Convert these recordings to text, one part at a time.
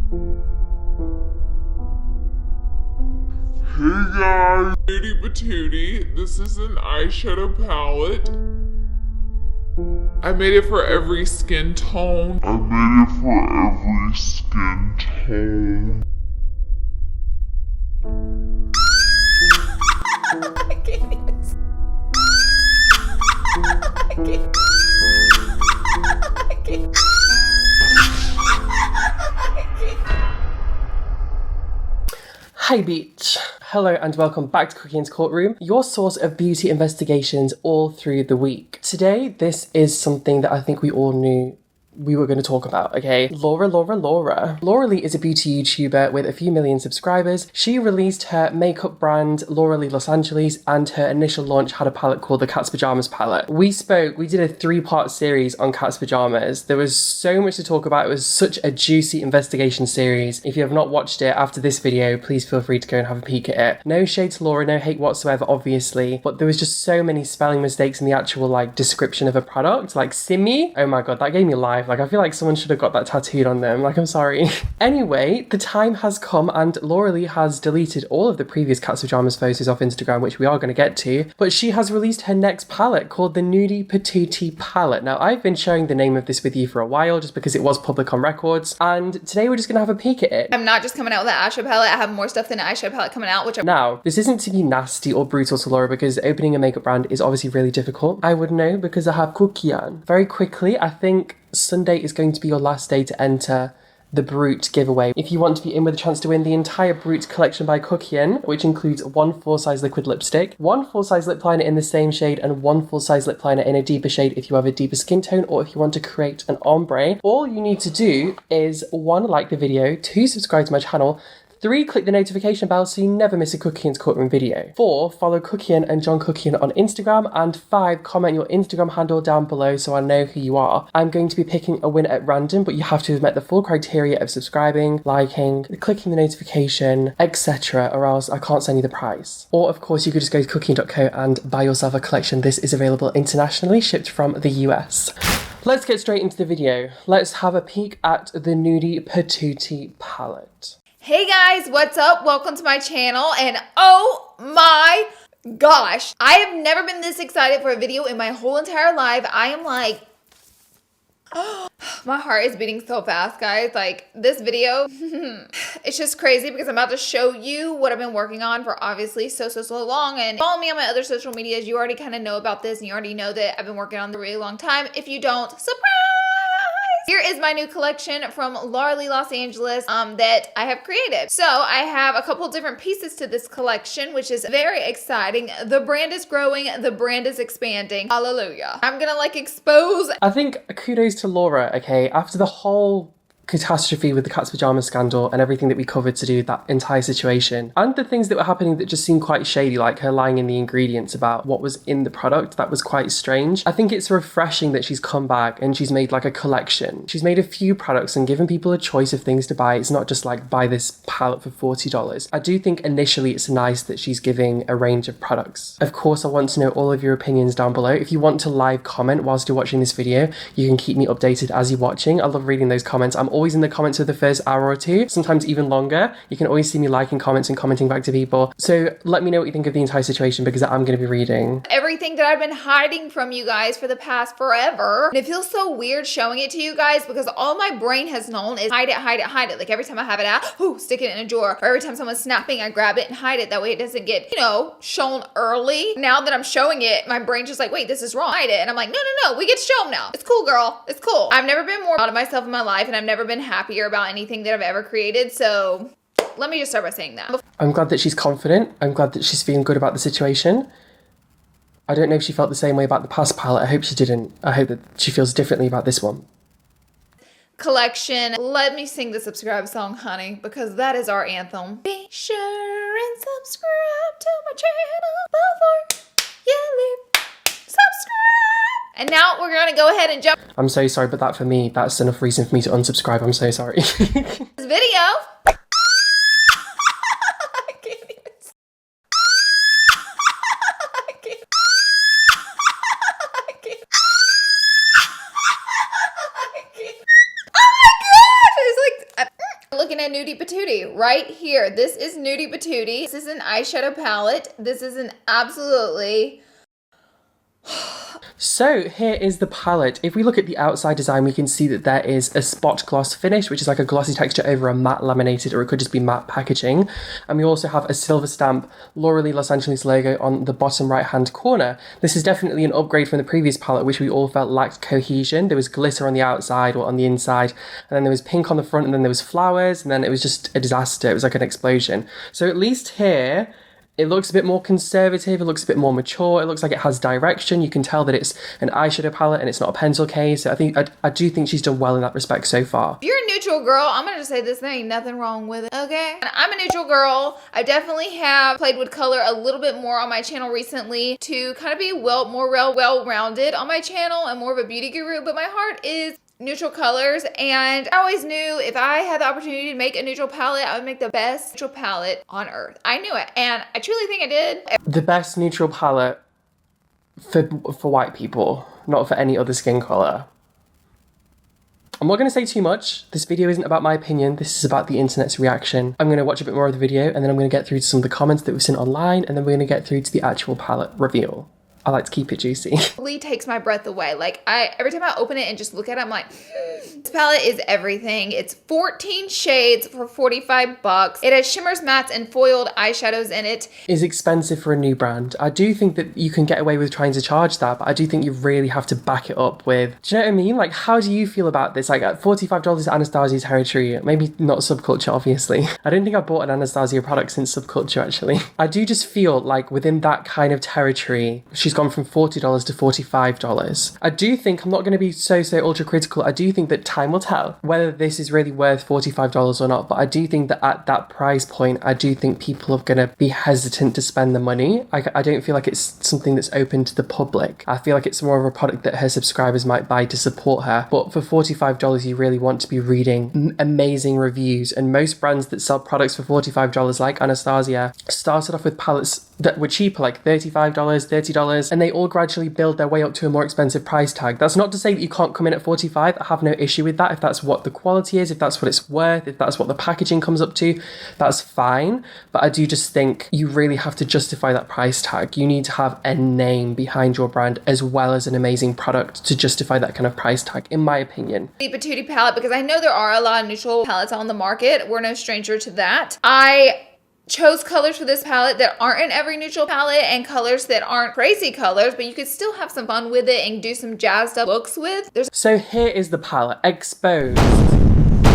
Hey guys, Nudie Patootie. This is an eyeshadow palette. I made it for every skin tone. I can't even. I can't. I can't. Hi Beech. Hello and welcome back to Kuckian's Courtroom, your source of beauty investigations all through the week. Today, this is something that I think we all knew we were going to talk about, okay? Laura. Laura Lee is a beauty YouTuber with a few million subscribers. She released her makeup brand, Laura Lee Los Angeles, and her initial launch had a palette called the Cat's Pajamas palette. We did a 3-part series on Cat's Pajamas. There was so much to talk about. It was such a juicy investigation series. If you have not watched it after this video, please feel free to go and have a peek at it. No shade to Laura, no hate whatsoever, obviously, but there was just so many spelling mistakes in the actual description of a product, like Simi. Oh my god, that gave me life. I feel like someone should have got that tattooed on them. I'm sorry. Anyway, the time has come and Laura Lee has deleted all of the previous Cat's Pajamas photos off Instagram, which we are going to get to, but she has released her next palette called the Nudie Patootie palette. Now, I've been sharing the name of this with you for a while just because it was public on records, and today we're just going to have a peek at it. I'm not just coming out with an eyeshadow palette. I have more stuff than an eyeshadow palette coming out, Now, this isn't to be nasty or brutal to Laura because opening a makeup brand is obviously really difficult. I would know because I have kuckian. Very quickly, I think Sunday is going to be your last day to enter the Brute giveaway. If you want to be in with a chance to win the entire Brute collection by Kuckian, which includes 1 full-size liquid lipstick, 1 full-size lip liner in the same shade, and 1 full-size lip liner in a deeper shade if you have a deeper skin tone or if you want to create an ombre, all you need to do is 1, like the video, 2, subscribe to my channel, 3, click the notification bell so you never miss a Kuckian's Courtroom video. 4, follow Kuckian and johnkuckian on Instagram. And 5, comment your Instagram handle down below so I know who you are. I'm going to be picking a winner at random, but you have to have met the full criteria of subscribing, liking, clicking the notification, etc., or else I can't send you the prize. Or of course you could just go to kuckian.co and buy yourself a collection. This is available internationally, shipped from the US. Let's get straight into the video. Let's have a peek at the Nudie Patootie palette. Hey guys, what's up? Welcome to my channel, and oh my gosh, I have never been this excited for a video in my whole entire life. I am like, oh, my heart is beating so fast, guys. This video, it's just crazy because I'm about to show you what I've been working on for obviously so long. And follow me on my other social medias. You already kind of know about this, and you already know that I've been working on it a really long time. If you don't, surprise! Here is my new collection from Laura Lee Los Angeles that I have created. So I have a couple different pieces to this collection, which is very exciting. The brand is growing, the brand is expanding. Hallelujah. I'm gonna expose. I think kudos to Laura, okay? After the whole catastrophe with the Cat's Pajamas scandal and everything that we covered to do with that entire situation, and the things that were happening that just seemed quite shady, like her lying in the ingredients about what was in the product, that was quite strange. I think it's refreshing that she's come back and she's made a collection. She's made a few products and given people a choice of things to buy. It's not just buy this palette for $40. I do think initially it's nice that she's giving a range of products. Of course, I want to know all of your opinions down below. If you want to live comment whilst you're watching this video, you can keep me updated as you're watching. I love reading those comments. I'm always in the comments for the first hour or 2, sometimes even longer. You can always see me liking comments and commenting back to people. So let me know what you think of the entire situation because I'm going to be reading everything that I've been hiding from you guys for the past forever. And it feels so weird showing it to you guys because all my brain has known is hide it. Every time I have it out, stick it in a drawer. Or every time someone's snapping, I grab it and hide it. That way it doesn't get, shown early. Now that I'm showing it, my brain's just wait, this is wrong. Hide it. And I'm like, no, we get to show them now. It's cool, girl. It's cool. I've never been more proud of myself in my life, and I've never been happier about anything that I've ever created. So let me just start by saying that. I'm glad that she's confident. I'm glad that she's feeling good about the situation. I don't know if she felt the same way about the past palette. I hope she didn't. I hope that she feels differently about this one. Collection. Let me sing the subscribe song, honey, because that is our anthem. Be sure and subscribe to my channel before you leave. Subscribe. And now we're going to go ahead and jump. I'm so sorry, but that for me, that's enough reason for me to unsubscribe. I'm so sorry. This video. Looking at Nudie Patootie right here. This is Nudie Patootie. This is an eyeshadow palette. This is an absolutely... So here is the palette. If we look at the outside design, we can see that there is a spot gloss finish, which is like a glossy texture over a matte laminated, or it could just be matte packaging. And we also have a silver stamp Laura Lee Los Angeles logo on the bottom right hand corner. This is definitely an upgrade from the previous palette, which we all felt lacked cohesion. There was glitter on the outside or on the inside, and then there was pink on the front, and then there was flowers, and then it was just a disaster. It was like an explosion. So at least here, it looks a bit more conservative, it looks a bit more mature, it looks like it has direction. You can tell that it's an eyeshadow palette and it's not a pencil case. So I do think she's done well in that respect so far. If you're a neutral girl, I'm gonna just say this, there ain't nothing wrong with it, okay? And I'm a neutral girl. I definitely have played with color a little bit more on my channel recently to kind of be more well-rounded on my channel and more of a beauty guru, but my heart is neutral colors, and I always knew if I had the opportunity to make a neutral palette, I would make the best neutral palette on earth. I knew it, and I truly think I did. The best neutral palette for white people, not for any other skin color. I'm not going to say too much. This video isn't about my opinion. This is about the internet's reaction. I'm going to watch a bit more of the video, and then I'm going to get through to some of the comments that we've seen online, and then we're going to get through to the actual palette reveal. I like to keep it juicy. Really takes my breath away. Like, every time I open it and just look at it, I'm like, this palette is everything. It's 14 shades for 45 bucks. It has shimmers, mattes, and foiled eyeshadows in it. It's expensive for a new brand. I do think that you can get away with trying to charge that, but I do think you really have to back it up with, do you know what I mean? Like, how do you feel about this? Like, at $45 Anastasia territory, maybe not Subculture, obviously. I don't think I bought an Anastasia product since Subculture, actually. I do just feel like within that kind of territory, she's gone from $40 to $45. I do think, I'm not going to be so ultra critical, I do think that time will tell whether this is really worth $45 or not, but I do think that at that price point, I do think people are going to be hesitant to spend the money. I don't feel like it's something that's open to the public. I feel like it's more of a product that her subscribers might buy to support her, but for $45 you really want to be reading amazing reviews, and most brands that sell products for $45 like Anastasia started off with palettes that were cheaper, like $35, $30, and they all gradually build their way up to a more expensive price tag. That's not to say that you can't come in at $45. I have no issue with that. If that's what the quality is, if that's what it's worth, if that's what the packaging comes up to, that's fine. But I do just think you really have to justify that price tag. You need to have a name behind your brand as well as an amazing product to justify that kind of price tag, in my opinion. The Patootie palette, because I know there are a lot of neutral palettes on the market. We're no stranger to that. I chose colors for this palette that aren't in every neutral palette and colors that aren't crazy colors, but you could still have some fun with it and do some jazzed up looks with. So here is the palette. Exposed.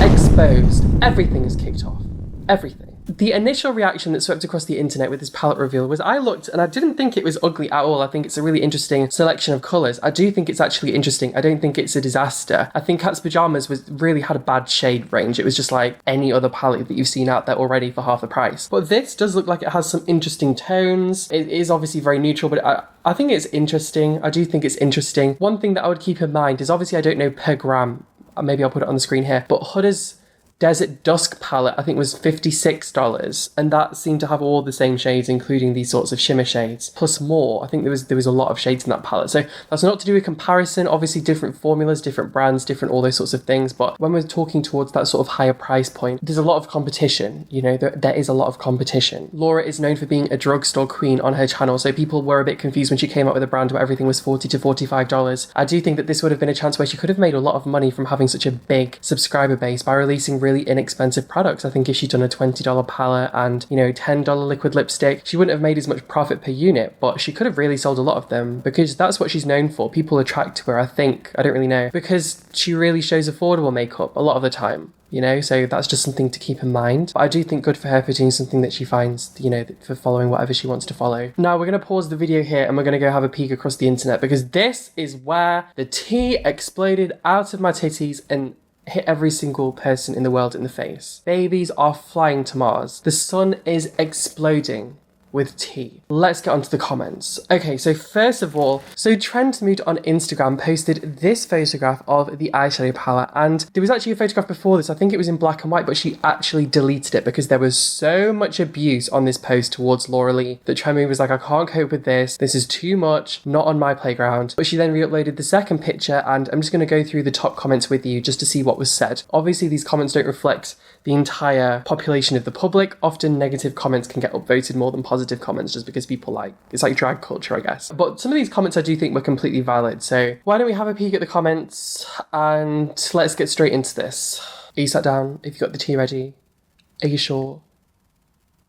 Exposed. Everything is kicked off. Everything. The initial reaction that swept across the internet with this palette reveal was I looked and I didn't think it was ugly at all. I think it's a really interesting selection of colours. I do think it's actually interesting. I don't think it's a disaster. I think Cat's Pajamas really had a bad shade range. It was just like any other palette that you've seen out there already for half the price. But this does look like it has some interesting tones. It is obviously very neutral, but I think it's interesting. I do think it's interesting. One thing that I would keep in mind is obviously I don't know per gram. Maybe I'll put it on the screen here. But Huda's Desert Dusk palette, I think, was $56, and that seemed to have all the same shades, including these sorts of shimmer shades, plus more. I think there was a lot of shades in that palette. So that's not to do with comparison. Obviously, different formulas, different brands, different all those sorts of things. But when we're talking towards that sort of higher price point, there's a lot of competition. You know, there is a lot of competition. Laura is known for being a drugstore queen on her channel, so people were a bit confused when she came out with a brand where everything was $40 to $45. I do think that this would have been a chance where she could have made a lot of money from having such a big subscriber base by releasing really inexpensive products. I think if she'd done a $20 palette and, you know, $10 liquid lipstick, she wouldn't have made as much profit per unit, but she could have really sold a lot of them because that's what she's known for. People attract to her, I think. I don't really know. Because she really shows affordable makeup a lot of the time. You know, so that's just something to keep in mind. But I do think good for her for doing something that she finds, you know, for following whatever she wants to follow. Now we're going to pause the video here and we're going to go have a peek across the internet because this is where the tea exploded out of my titties and hit every single person in the world in the face. Babies are flying to Mars. The sun is exploding. with tea. Let's get onto the comments. Okay, so first of all, Trend Mood on Instagram posted this photograph of the eyeshadow palette, and there was actually a photograph before this. I think it was in black and white, but she actually deleted it because there was so much abuse on this post towards Laura Lee that Trend Mood was like, I can't cope with this. This is too much, not on my playground. But she then re-uploaded the second picture, and I'm just going to go through the top comments with you just to see what was said. Obviously, these comments don't reflect the entire population of the public. Often negative comments can get upvoted more than positive comments just because people it's like drag culture, I guess. But some of these comments I do think were completely valid. So why don't we have a peek at the comments and let's get straight into this. Are you sat down? Have you got the tea ready? Are you sure?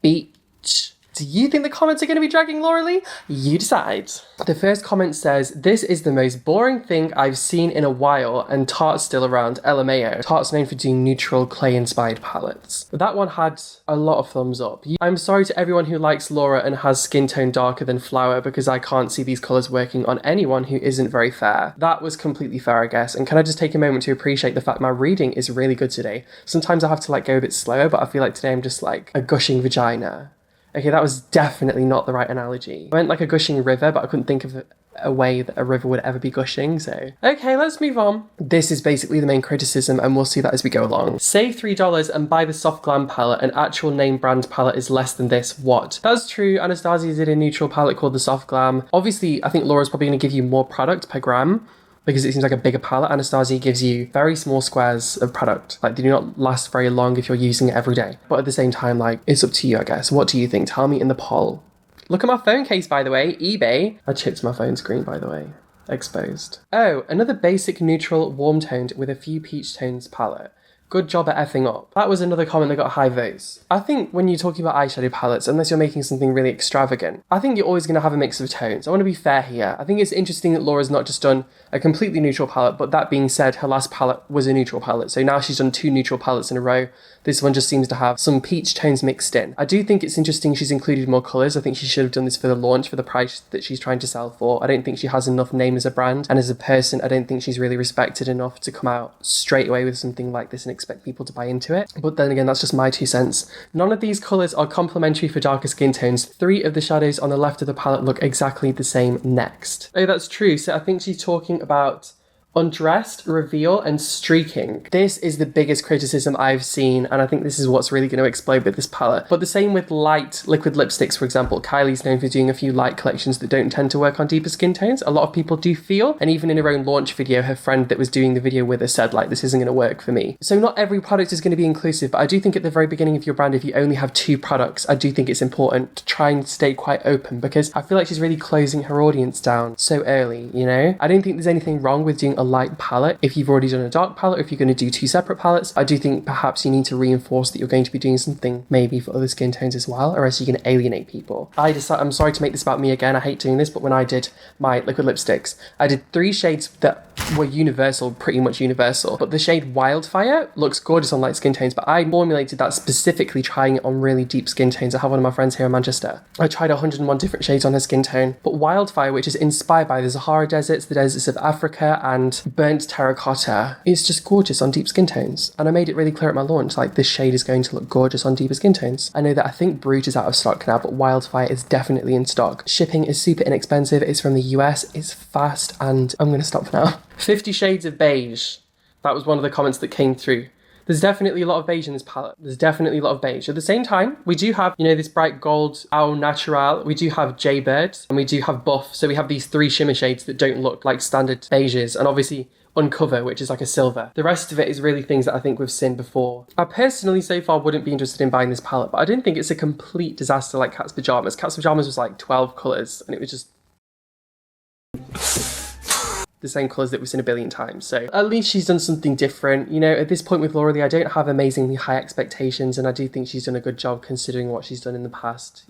Beach. Do you think the comments are going to be dragging Laura Lee? You decide. The first comment says, this is the most boring thing I've seen in a while, and Tarte's still around, LMAO. Tarte's known for doing neutral clay-inspired palettes. That one had a lot of thumbs up. I'm sorry to everyone who likes Laura and has skin tone darker than Flower, because I can't see these colours working on anyone who isn't very fair. That was completely fair, I guess. And can I just take a moment to appreciate the fact my reading is really good today. Sometimes I have to go a bit slower, but I feel like today I'm just like a gushing vagina. Okay, that was definitely not the right analogy. I meant like a gushing river, but I couldn't think of a way that a river would ever be gushing, so. Okay, let's move on. This is basically the main criticism, and we'll see that as we go along. Save $3 and buy the Soft Glam palette. An actual name brand palette is less than this. What? That's true. Anastasia did a neutral palette called the Soft Glam. Obviously, I think Laura's probably going to give you more product per gram, because it seems like a bigger palette. Anastasia gives you very small squares of product. They do not last very long if you're using it every day. But at the same time, it's up to you, I guess. What do you think? Tell me in the poll. Look at my phone case, by the way. eBay. I chipped my phone screen, by the way. Exposed. Oh, another basic neutral warm toned with a few peach tones palette. Good job at effing up. That was another comment that got high votes. I think when you're talking about eyeshadow palettes, unless you're making something really extravagant, I think you're always going to have a mix of tones. I want to be fair here. I think it's interesting that Laura's not just done a completely neutral palette, but that being said, her last palette was a neutral palette. So now she's done 2 neutral palettes in a row. This one just seems to have some peach tones mixed in. I do think it's interesting she's included more colours. I think she should have done this for the launch, for the price that she's trying to sell for. I don't think she has enough name as a brand. And as a person, I don't think she's really respected enough to come out straight away with something like this and expect people to buy into it. But then again, that's just my 2 cents. None of these colours are complementary for darker skin tones. 3 of the shadows on the left of the palette look exactly the same next. Oh, that's true. So I think she's talking about undressed, reveal, and streaking. This is the biggest criticism I've seen, and I think this is what's really going to explode with this palette. But the same with light liquid lipsticks, for example. Kylie's known for doing a few light collections that don't tend to work on deeper skin tones. A lot of people do feel, and even in her own launch video, her friend that was doing the video with her said, this isn't going to work for me. So not every product is going to be inclusive, but I do think at the very beginning of your brand, if you only have 2 products, I do think it's important to try and stay quite open, because I feel like she's really closing her audience down so early, you know? I don't think there's anything wrong with doing a light palette if you've already done a dark palette, or if you're going to do 2 separate palettes. I do think perhaps you need to reinforce that you're going to be doing something maybe for other skin tones as well, or else you're going to alienate people. I'm sorry to make this about me again, I hate doing this, but when I did my liquid lipsticks, I did 3 shades that were universal, pretty much universal, but the shade Wildfire looks gorgeous on light skin tones, but I formulated that specifically trying it on really deep skin tones. I have one of my friends here in Manchester. I tried 101 different shades on her skin tone, but Wildfire, which is inspired by the Sahara deserts, the deserts of Africa, and burnt terracotta, is just gorgeous on deep skin tones. And I made it really clear at my launch, this shade is going to look gorgeous on deeper skin tones. I know that I think Brute is out of stock now, but Wildfire is definitely in stock. Shipping is super inexpensive, it's from the US, it's fast, and I'm going to stop now. 50 Shades of Beige. That was one of the comments that came through. There's definitely a lot of beige in this palette. There's definitely a lot of beige. At the same time, we do have, this bright gold Au Natural. We do have Jaybird, and we do have Buff. So we have these 3 shimmer shades that don't look like standard beiges. And obviously Uncover, which is like a silver. The rest of it is really things that I think we've seen before. I personally so far wouldn't be interested in buying this palette, but I don't think it's a complete disaster like Cat's Pajamas. Cat's Pajamas was 12 colours, and it was just the same colours that we've seen a billion times. So at least she's done something different. At this point with Laura Lee, I don't have amazingly high expectations, and I do think she's done a good job considering what she's done in the past,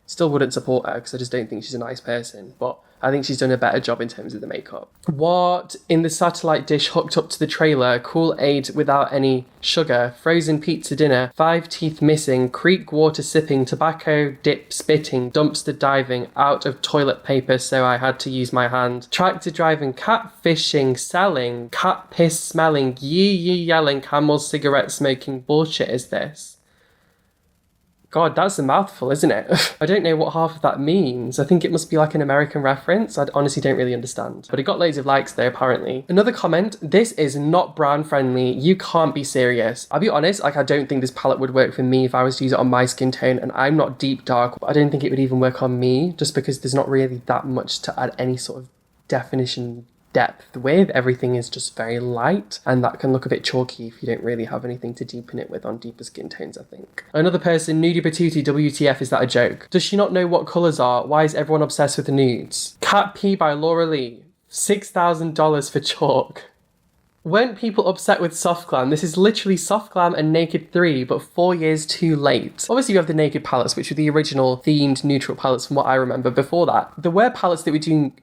Still wouldn't support her because I just don't think she's a nice person, but I think she's done a better job in terms of the makeup. What? In the satellite dish hooked up to the trailer, Kool-Aid without any sugar, frozen pizza dinner, 5 teeth missing, creek water sipping, tobacco dip spitting, dumpster diving, out of toilet paper so I had to use my hand, tractor driving, cat fishing, selling, cat piss smelling, yee yelling, camel cigarette smoking bullshit is this? God, that's a mouthful, isn't it? I don't know what half of that means. I think it must be like an American reference. I honestly don't really understand. But it got loads of likes though, apparently. Another comment, this is not brown friendly. You can't be serious. I'll be honest, like I don't think this palette would work for me if I was to use it on my skin tone, and I'm not deep dark. I don't think it would even work on me just because there's not really that much to add any sort of definition depth with. Everything is just very light, and that can look a bit chalky if you don't really have anything to deepen it with on deeper skin tones, I think. Another person, Nudie Patootie, WTF, is that a joke? Does she not know what colours are? Why is everyone obsessed with the nudes? Cat Pee by Laura Lee, $6,000 for chalk. Weren't people upset with Soft Glam? This is literally Soft Glam and Naked 3, but 4 years too late. Obviously, you have the Naked palettes, which were the original themed neutral palettes from what I remember. Before that, there were palettes that were doing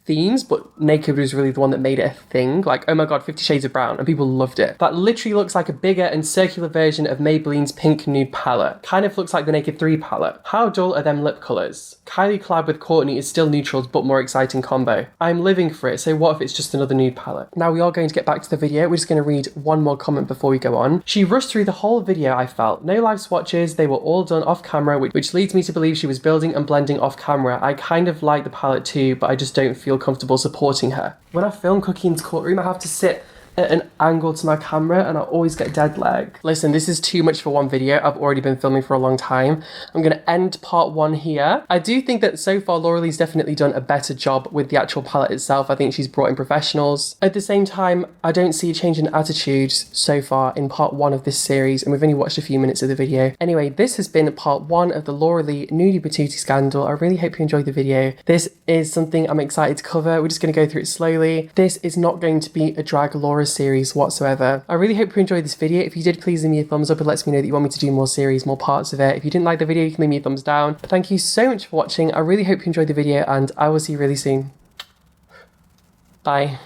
themes, but Naked was really the one that made it a thing. Like, oh my god, 50 Shades of Brown, and people loved it. That literally looks like a bigger and circular version of Maybelline's Pink Nude palette. Kind of looks like the Naked 3 palette. How dull are them lip colours? Kylie collab with Courtney is still neutrals, but more exciting combo. I'm living for it, so what if it's just another nude palette? Now we are going to get back to the video. We're just going to read one more comment before we go on. She rushed through the whole video, I felt. No live swatches, they were all done off camera, which leads me to believe she was building and blending off camera. I kind of like the palette too, but I just don't feel comfortable supporting her. When I film Kuckian's Courtroom, I have to sit at an angle to my camera and I always get dead leg. Listen, this is too much for one video. I've already been filming for a long time. I'm going to end part 1 here. I do think that so far Laura Lee's definitely done a better job with the actual palette itself. I think she's brought in professionals. At the same time, I don't see a change in attitudes so far in part 1 of this series, and we've only watched a few minutes of the video. Anyway, this has been part 1 of the Laura Lee Nudie Patootie scandal. I really hope you enjoyed the video. This is something I'm excited to cover. We're just going to go through it slowly. This is not going to be a drag Laura series whatsoever. I really hope you enjoyed this video. If you did, please leave me a thumbs up. It lets me know that you want me to do more series, more parts of it. If you didn't like the video, you can leave me a thumbs down. Thank you so much for watching. I really hope you enjoyed the video, and I will see you really soon. Bye.